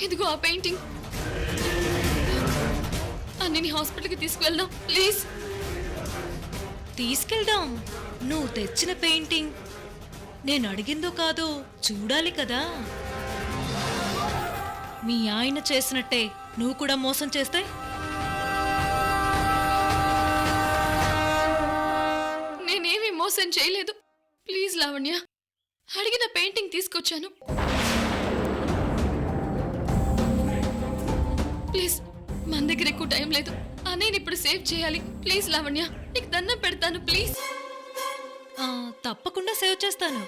ఇదిగో ఆ పెయింటింగ్. అన్నని హాస్పిటల్కి తీసుకువెళ్దాం ప్లీజ్. తీసుకెళ్దాం. నువ్వు తెచ్చిన పెయింటింగ్ నేను అడిగిందో కాదో చూడాలి కదా. మీ ఆయన చేసినట్టే నువ్వు కూడా మోసం చేస్తే? నేనేమీ మోసం చేయలేదు. ప్లీజ్ లావణ్య, అడిగిన పెయింటింగ్ తీసుకొచ్చాను. ప్లీజ్, మన దగ్గర ఎక్కువ టైం లేదు. అన్నయ్యని ఇప్పుడు సేవ్ చేయాలి. ప్లీజ్ లావణ్య, నీకు దండం పెడతాను ప్లీజ్. తప్పకుండా సేవ్ చేస్తాను.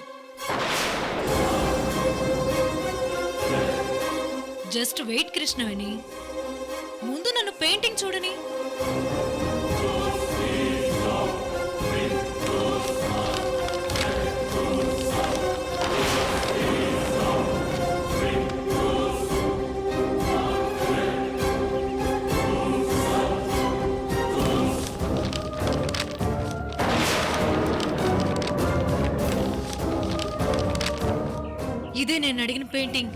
జస్ట్ వెయిట్ కృష్ణవేణి, ముందు నన్ను పెయింటింగ్ చూడని. ఇదే నేను అడిగిన painting.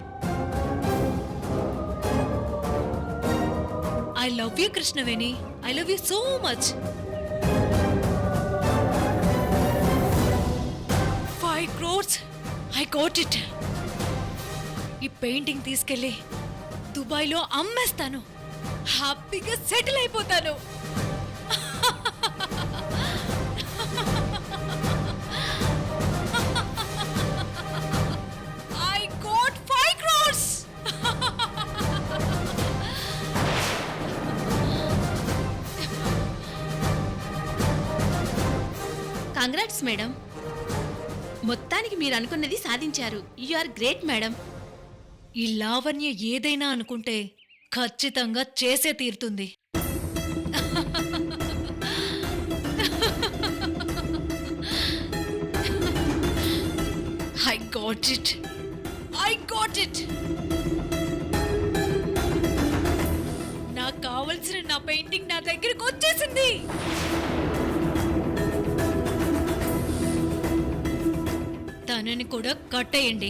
I love you Krishnaveni. I love you so much. 5 crores. I got it. ఈ పెయింటింగ్ తీసుకెళ్ళి దుబాయ్లో అమ్మేస్తాను. హ్యాపీగా సెటిల్ అయిపోతాను. కంగ్రాట్స్ మేడం, మొత్తానికి మీరు అనుకున్నది సాధించారు. You are great madam. ఈ లావణ్య ఏదైనా అనుకుంటే ఖచ్చితంగా చేసే తీరుతుంది. I got it. I got it. నాకు కావలసిన నా పెయింటింగ్ నా దగ్గరకు వచ్చేసింది. తనని కూడా కట్టేయండి.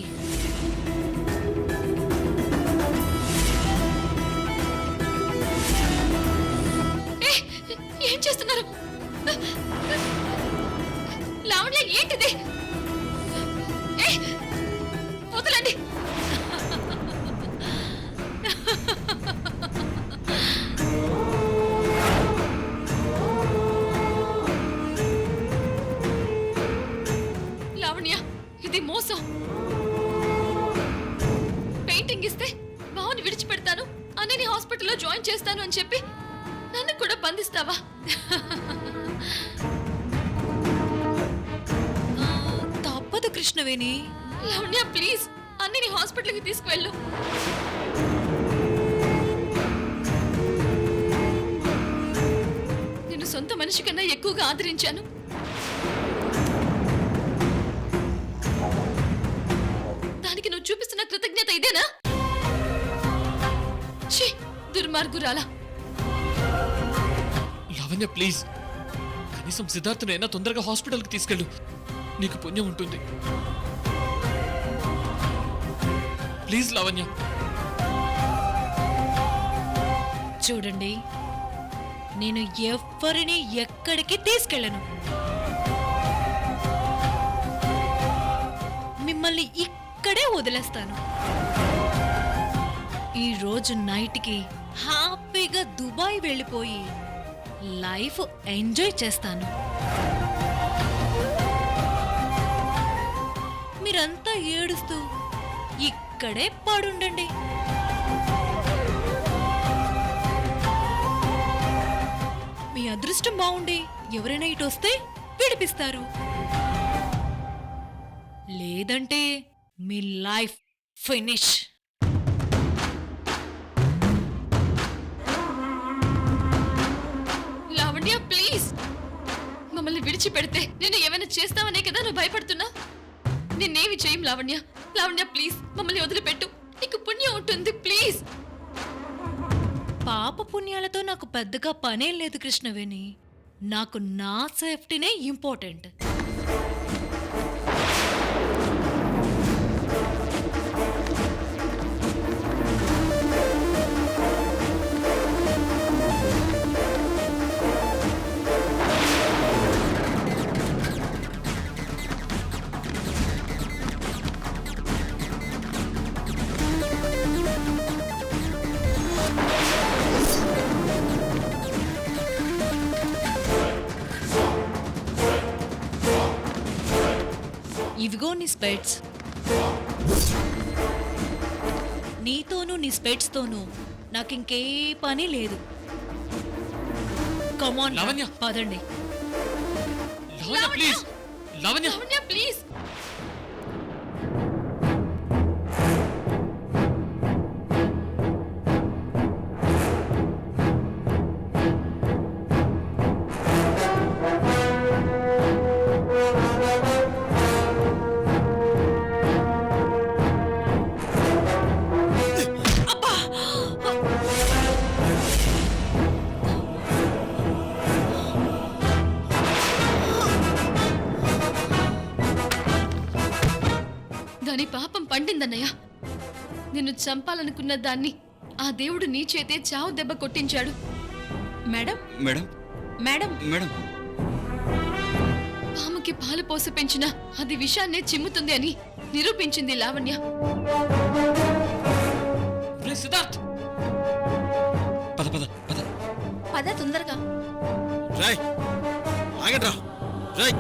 ఏం చేస్తున్నారు లావణ్య? ఏంటిది? వదలండి. లావణ్య, ఇది మోసం. పెయింటింగ్ ఇస్తే బావుని విడిచిపెడతాను, అన్నని హాస్పిటల్లో జాయిన్ చేస్తాను అని చెప్పి నన్ను కూడా బంధిస్తావా? తప్పదు కృష్ణవేణి. లావణ్య ప్లీజ్, అన్నని హాస్పిటల్కి తీసుకువెళ్ళు. నేను సొంత మనిషి కన్నా ఎక్కువగా ఆదరించాను. దానికి నువ్వు చూపిస్తున్న కృతజ్ఞత ఇదేనా? దుర్మార్గురాలా. లావణ్య ప్లీజ్, కనీసం సిద్ధార్థనైనా తొందరగా హాస్పిటల్కి తీసుకెళ్ళు, నీకు పుణ్యం ఉంటుంది. ప్లీజ్ లావణ్య. చూడండి, నేను ఎవ్వరిని ఎక్కడికి తీసుకెళ్ళను. మిమ్మల్ని ఇక్కడే వదిలేస్తాను. ఈ రోజు నైట్కి హ్యాపీగా దుబాయ్ వెళ్ళిపోయి లైఫ్ ఎంజాయ్ చేస్తాను. ఏడుస్తూ ఇక్కడే పడుండండి. మీ అదృష్టం బాగుండి ఎవరైనా ఇటు వస్తే విడిపిస్తారు, లేదంటే మీ లైఫ్ ఫినిష్. లావణ్య ప్లీజ్, మమ్మల్ని విడిచిపెడితే నేను ఏమైనా చేస్తావనే కదా నువ్వు భయపడుతున్నా. నిన్నేమి చేయం లావణ్య. లావణ్య ప్లీజ్ మమ్మల్ని వదిలిపెట్టు, నీకు పుణ్యం ఉంటుంది ప్లీజ్. పాప పుణ్యాలతో నాకు పెద్దగా పనేం లేదు కృష్ణవేణి. నాకు నా సేఫ్టీనే ఇంపార్టెంట్. ఇవిగో నీ స్పెట్స్. నీతోనూ నీ స్పెట్స్ తోనూ నాకింకే పని లేదు. కమాన్ లావణ్య. పదండి. లావణ్య ప్లీజ్, లావణ్య. లావణ్య ప్లీజ్. దాని పాపం పండిందన్నయ్య. నిన్ను చంపాలనుకున్న దాన్ని ఆ దేవుడు నీ చేతే చావు దెబ్బ కొట్టించాడు. మేడం మేడం మేడం మేడం పాముకి పాలు పోసి పెంచిన అది విషాన్నే చిమ్ముతుంది అని నిరూపించింది లావణ్య. రే సిద్ధార్థ్, పద పద పద. పద తొందరగా. రాయ్ ఆగట్రా. రాయ్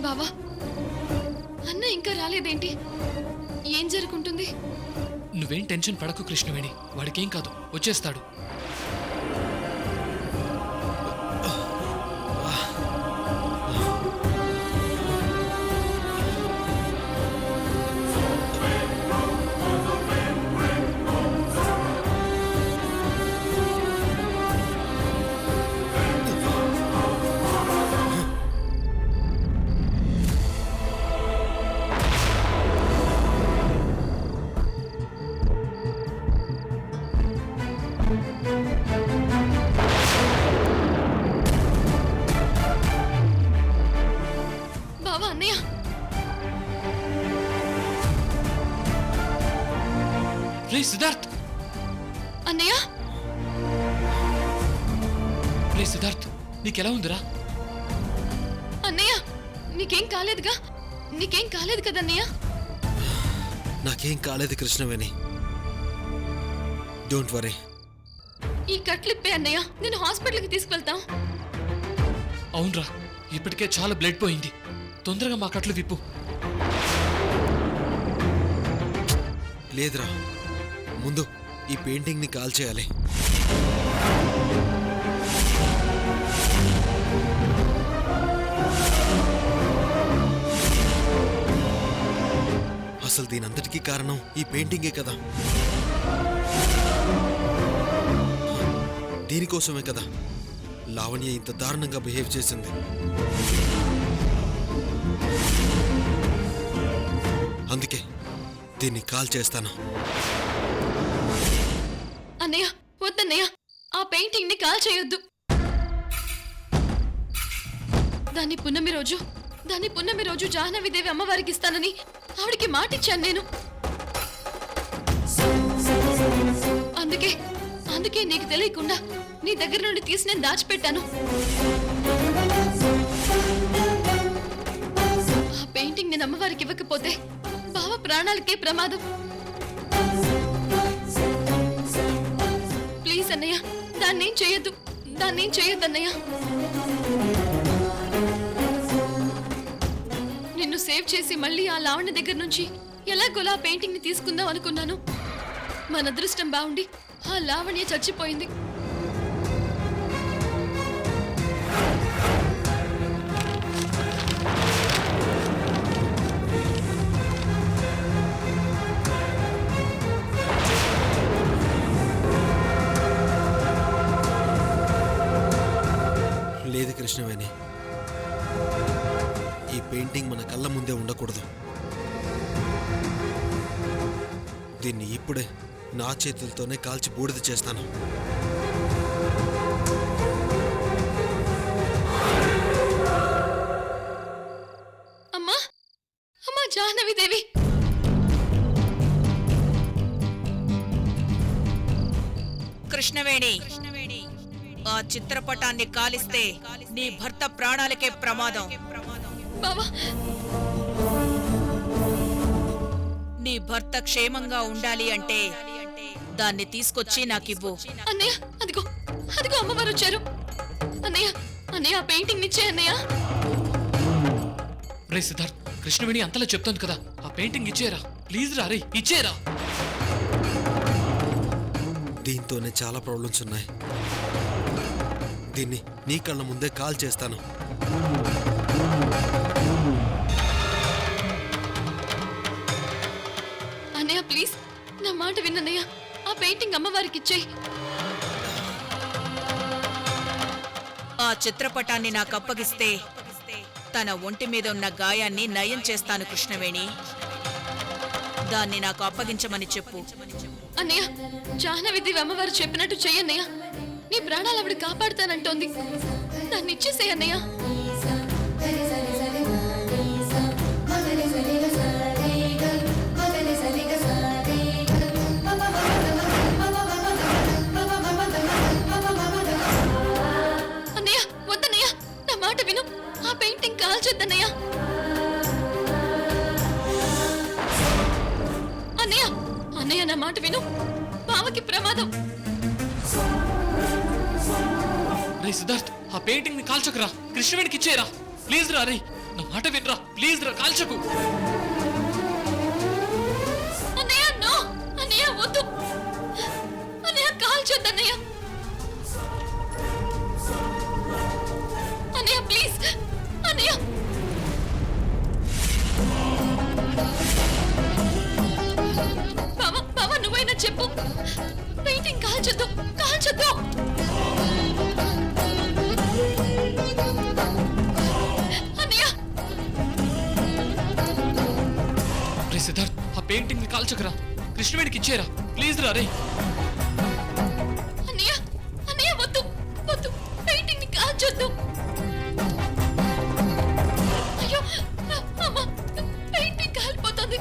బావా, అన్న ఇంకా రాలేదేంటి? ఏం జరుగుతుంది? నువ్వేం టెన్షన్ పడకు కృష్ణవేణి, వాడికేం కాదు, వచ్చేస్తాడు. బావా, అన్నయ్య. రే సిద్ధార్థ్, అన్నయ్య. రే సిద్ధార్థ్, నీకెలా ఉందిరా? అన్నయ్య, నీకేం కాలేదుగా? నీకేం కాలేదు కదన్నయ్య? నాకేం కాలేదు కృష్ణవేణి, డోంట్ వరీ. ఈ కట్లిప్పే అన్నయ్య, నేను హాస్పిటల్కి తీసుకువెళ్తాం. అవునరా, ఇప్పటికే చాలా బ్లడ్ పోయింది. తొందరగా మా కట్లు విప్పు. లేదురా, ముందు ఈ పెయింటింగ్ ని కాల్ చేయాలి. అసలు దీనంతటికీ కారణం ఈ పెయింటింగే కదా. దీనికోసమే కదా లావణ్య ఇంత దారుణంగా బిహేవ్ చేసింది. అందుకే దీన్ని కాల్ చేస్తాను. అన్నయ్య, వద్దన్నయ్య, ఆ పెయింటింగ్ ని కాల్ చేయొద్దు. దాన్ని పున్నమి రోజు దాన్ని పున్నమి రోజు జాహ్నవిదేవి అమ్మవారికి ఇస్తానని ఆవిడికి మాటిచ్చాను నేను. అందుకే అందుకే నీకు తెలియకుండా నీ దగ్గర నుండి తీసి నేను దాచిపెట్టాను. ఆ పెయింటింగ్ నేను అమ్మవారికి ఇవ్వకపోతే బావ ప్రాణాలకే ప్రమాదం. ప్లీజ్ అన్నయ్య, దాన్నేం చేయొద్దు, దాన్నేం చేయొద్దు అన్నయ్య. నిన్ను సేవ్ చేసి మళ్ళీ ఆ లావణ్య దగ్గర నుంచి ఎలాగోలా ఆ పెయింటింగ్ ని తీసుకుందాం అనుకున్నాను. మన అదృష్టం బాగుండి ఆ లావణ్య చచ్చిపోయింది. లేదు కృష్ణవేణి, ఈ పెయింటింగ్ మన కళ్ళ ముందే ఉండకూడదు. దీన్ని ఇప్పుడే నా చేతులతోనే కాల్చి బూడిద చేస్తాను. అమ్మా అమ్మా జాహ్నవిదేవి, కృష్ణవేణి, ఆ చిత్రపటాన్ని కాలిస్తే నీ భర్త ప్రాణాలకే ప్రమాదం. బావా నీ భర్త క్షేమంగా ఉండాలి అంటే దాన్ని తీసుకొచ్చి నాకివ్వు. అన్నయ్య, అదిగో అదిగో అమ్మవారు వచ్చారు. అన్నయ్య అన్నయ్య ఆ పెయింటింగ్ నిచ్చే అన్నయ్య. రే సిద్ధార్థ్, కృష్ణవేణి అంతలా చెప్తాను కదా, ఆ పెయింటింగ్ ఇచ్చేరా ప్లీజ్ రా. రే ఇచ్చేరా. దీంతోనే చాలా ప్రాబ్లమ్స్ ఉన్నాయి. దీన్ని నీ కళ్ళ ముందే కాల్ చేస్తాను. అన్నయ్య ప్లీజ్ నా మాట విన్నయ్య, ఆ పెయింటింగ్ అమ్మవారికి ఇచ్చేయి. ఆ చిత్రపటాన్ని నాకు అప్పగిస్తే తన ఒంటి మీద ఉన్న గాయాన్ని నయం చేస్తాను. కృష్ణవేణి, దాన్ని నాకు అప్పగించమని చెప్పు. అన్నయ్య జాహ్నవిదేవి అమ్మవారు చెప్పినట్టు చెయ్యన్నయ్య. నీ ప్రాణాలు ఆవిడ కాపాడుతానంటోంది. దాన్ని ఇచ్చేసేయ్ అన్నయ్య. అన్నయ్య వద్దన్నయ్య, నా మాట విను. ఆ పెయింటింగ్ కాల్చొద్దన్నయ్య. అన్నయ్య అన్నయ్య నా మాట విను, బావకి ప్రమాదం. రే సిద్ధార్థ్, ఆ పెయింటింగ్ ని కాల్చకురా, కృష్ణవేణికి ఇచ్చేరా ప్లీజ్ రా. రే నా మాట వినరా ప్లీజ్ రా, కాల్చకు. అన్నయ్య నో, అన్నయ్య వద్దు, అన్నయ్య కాల్చొద్దన్నయ్య. అన్నయ్య ప్లీజ్ అన్నయ్య. బావా బావా నువ్వైనా చెప్పు, పెయింటింగ్ కాల్చొద్దు, కాల్చొద్దు. అన్నయ్య రే సిద్ధార్థ్, ఆ పెయింటింగ్ ని కాల్చకురా, కృష్ణవేణికి ఇచ్చేరా ప్లీజ్ రా. రే అన్నయ్య అన్నయ్య వద్దు వద్దు, పెయింటింగ్ ని కాల్చొద్దు. అయ్యో అమ్మ, పెయింటింగ్ కాలిపోతుంది.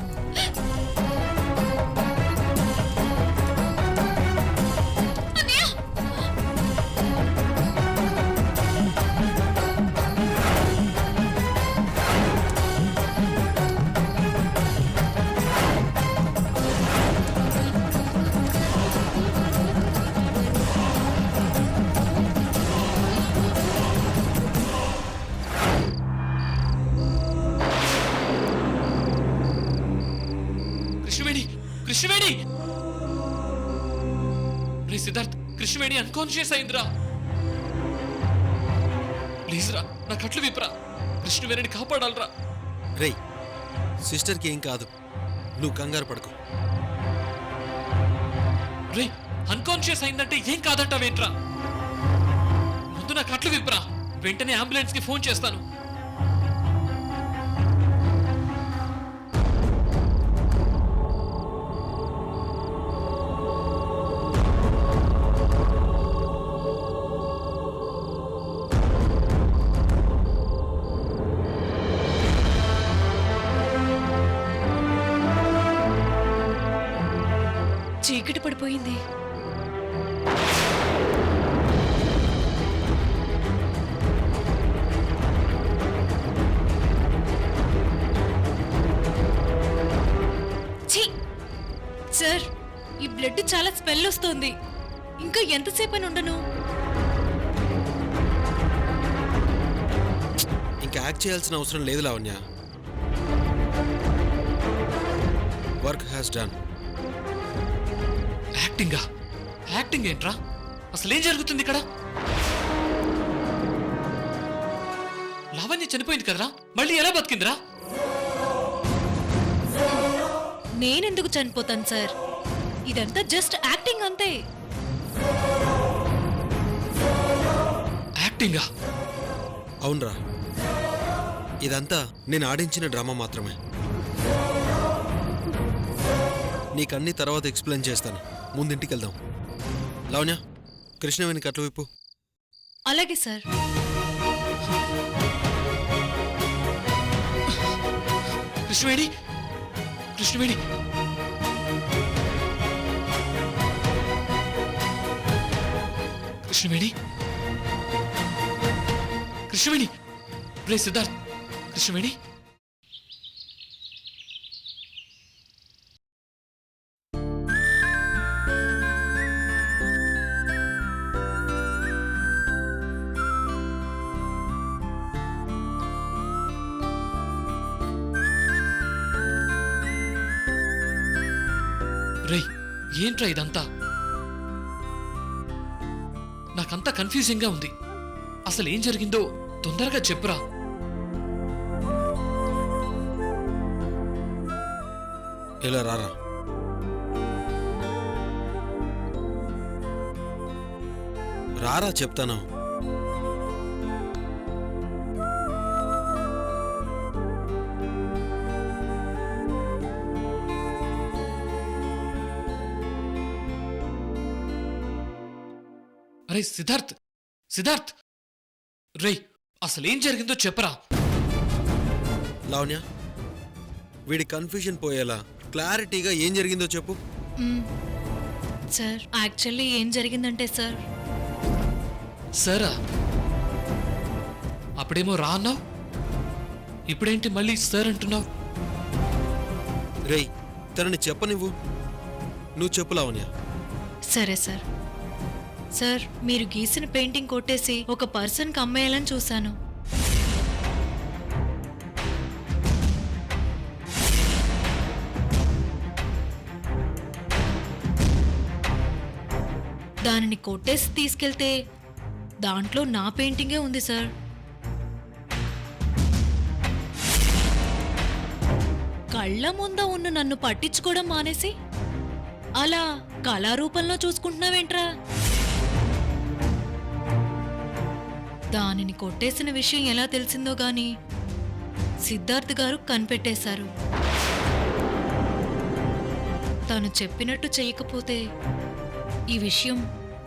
అన్నయ్య కృష్ణవేణి, కృష్ణవేణి. రే సిద్ధార్థ్, కృష్ణవేణి అన్కాన్షియస్ అయిందిరా. ప్లీజ్ రా, నా కట్లు విప్పరా, కృష్ణవేణిని కాపాడాలరా. రేయ్, సిస్టర్కి ఏం కాదు, నువ్వు కంగారు పడకు. రే అన్కాన్షియస్ అయిందంటే ఏం కాదంటావేంట్రా. ముందు నా కట్లు విప్పరా, వెంటనే అంబులెన్స్ కి ఫోన్ చేస్తాను. పడిపోయింది. ఛీ! సార్, ఈ బ్లడ్ చాలా స్మెల్ వస్తోంది. ఇంకా ఎంతసేపు అని ఉండను? ఇంకా యాక్ట్ చేయాల్సిన అవసరం లేదు లావణ్య. Work has done. యాక్టింగా? యాక్టింగ్ ఏంట్రా? అసలేం జరుగుతుంది ఇక్కడ? లావణ్య చనిపోయింది కదరా, మళ్ళీ ఎలా బతికిందిరా? నేనెందుకు చనిపోతాను సార్? ఇదంతా జస్ట్ యాక్టింగ్ అంతే. యాక్టింగా? అవునరా, ఇదంతా నేను ఆడించిన డ్రామా మాత్రమే. నీకన్నీ తర్వాత ఎక్స్ప్లెయిన్ చేస్తాను. ముందింటికి వెళ్దాం. లావణ్య, కృష్ణవేణి కట్లు వైపు. అలాగే సార్. కృష్ణవేణి, కృష్ణవేణి, కృష్ణవేణి, కృష్ణవేణి, రే సిద్ధార్థ్, కృష్ణవేణి. రే, ఏంట్రా ఇదంతా? నాకంతా కన్ఫ్యూజింగ్ గా ఉంది. అసలు ఏం జరిగిందో తొందరగా చెప్పురా. ఇలా రారా. రారా చెప్తాను. అరే సిద్ధార్థ్, సిద్ధార్థ్, రే అసలేం జరిగిందో చెప్పరా. లావణ్య, వీడి కన్ఫ్యూజన్ పోయేలా క్లారిటీగా ఏం జరిగిందో చెప్పు. సార్, యాక్చువల్లీ ఏం జరిగిందంటే సార్, సరా అప్పుడేమో రా అన్నావు, ఇప్పుడేంటి మళ్ళీ సార్ అంటున్నావు? రేయ్, తనని చెప్పనివ్వు. నువ్వు చెప్పు లావణ్య. సరే సార్. సార్, మీరు గీసిన పెయింటింగ్ కొట్టేసి ఒక పర్సన్కి అమ్మేయాలని చూశాను. దానిని కొట్టేసి తీసుకెళ్తే దాంట్లో నా పెయింటింగే ఉంది సార్. కళ్ళ ముంద ఉన్న నన్ను పట్టించుకోవడం మానేసి అలా కళారూపంలో చూసుకుంటున్నావేంట్రా? దానిని కొట్టేసిన విషయం ఎలా తెలిసిందో గాని సిద్ధార్థ్ గారు కనిపెట్టేశారు. తాను చెప్పినట్టు చేయకపోతే ఈ విషయం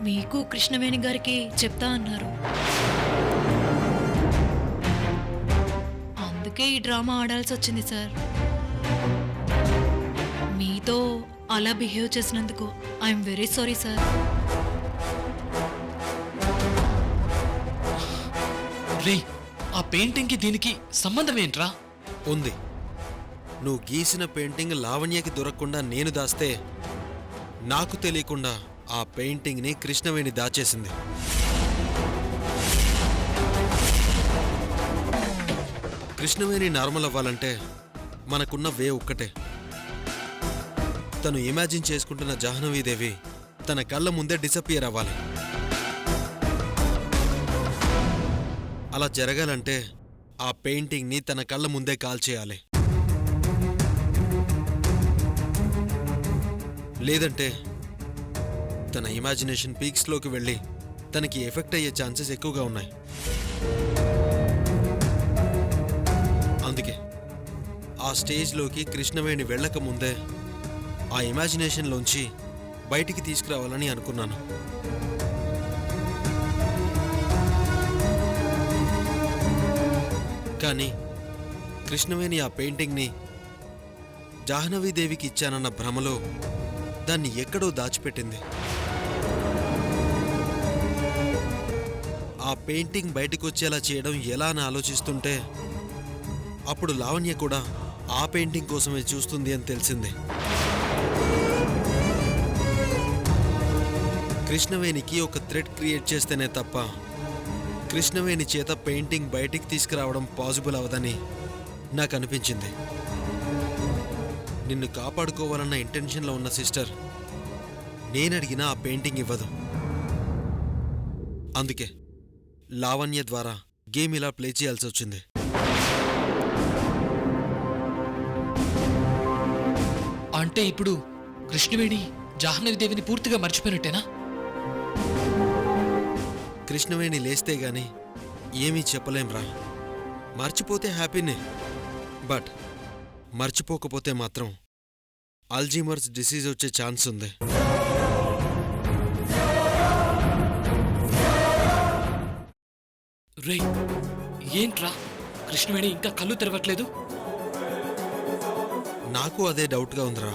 మీకు కృష్ణవేణి గారికి చెప్తా అన్నారు. అందుకే ఈ డ్రామా ఆడాల్సి వచ్చింది సార్. మీతో అలా బిహేవ్ చేసినందుకు ఐఎమ్ వెరీ సారీ సార్. రే, ఆ పెయింటింగ్ కి దీనికి సంబంధం ఏంట్రా? ఉంది. నువ్వు గీసిన పెయింటింగ్ లావణ్యకి దొరకకుండా నేను దాస్తే నాకు తెలియకుండా ఆ పెయింటింగ్ని కృష్ణవేణి దాచేసింది. కృష్ణవేణి నార్మల్ అవ్వాలంటే మనకున్న వే ఒక్కటే. తను ఇమాజిన్ చేసుకుంటున్న జాహ్నవీదేవి తన కళ్ళ ముందే డిసపియర్ అవ్వాలి. అలా జరగాలంటే ఆ పెయింటింగ్ని తన కళ్ళ ముందే కాల్చేయాలి. లేదంటే తన ఇమాజినేషన్ పీక్స్లోకి వెళ్ళి తనకి ఎఫెక్ట్ అయ్యే ఛాన్సెస్ ఎక్కువగా ఉన్నాయి. అందుకే ఆ స్టేజ్లోకి కృష్ణవేణి వెళ్ళక ముందే ఆ ఇమాజినేషన్లోంచి బయటికి తీసుకురావాలని అనుకున్నాను. కానీ కృష్ణవేణి ఆ పెయింటింగ్ని జాహ్నవీదేవికి ఇచ్చానన్న భ్రమలో దాన్ని ఎక్కడో దాచిపెట్టింది. ఆ పెయింటింగ్ బయటకు వచ్చేలా చేయడం ఎలా అని ఆలోచిస్తుంటే అప్పుడు లావణ్య కూడా ఆ పెయింటింగ్ కోసమే చూస్తుంది అని తెలిసింది. కృష్ణవేణికి ఒక థ్రెడ్ క్రియేట్ చేస్తేనే తప్ప కృష్ణవేణి చేత పెయింటింగ్ బయటికి తీసుకురావడం పాసిబుల్ అవదని నాకు అనిపించింది. నిన్ను కాపాడుకోవాలన్న ఇంటెన్షన్లో ఉన్న సిస్టర్ నేనడిగినా ఆ పెయింటింగ్ ఇవ్వదు. అందుకే లావణ్య ద్వారా గేమ్ ఇలా ప్లే చేయాల్సి వచ్చింది. అంటే ఇప్పుడు కృష్ణవేణి జాహ్నవిదేవిని పూర్తిగా మర్చిపోయినట్టేనా? కృష్ణవేణి లేస్తే గాని ఏమీ చెప్పలేంరా. మర్చిపోతే హ్యాపీనే, బట్ మర్చిపోకపోతే మాత్రం అల్జీమర్స్ డిసీజ్ వచ్చే ఛాన్స్ ఉంది. రేయ్, ఏంట్రా కృష్ణవేణి ఇంకా కళ్ళు తెరవట్లేదు? నాకు అదే డౌట్గా ఉందిరా.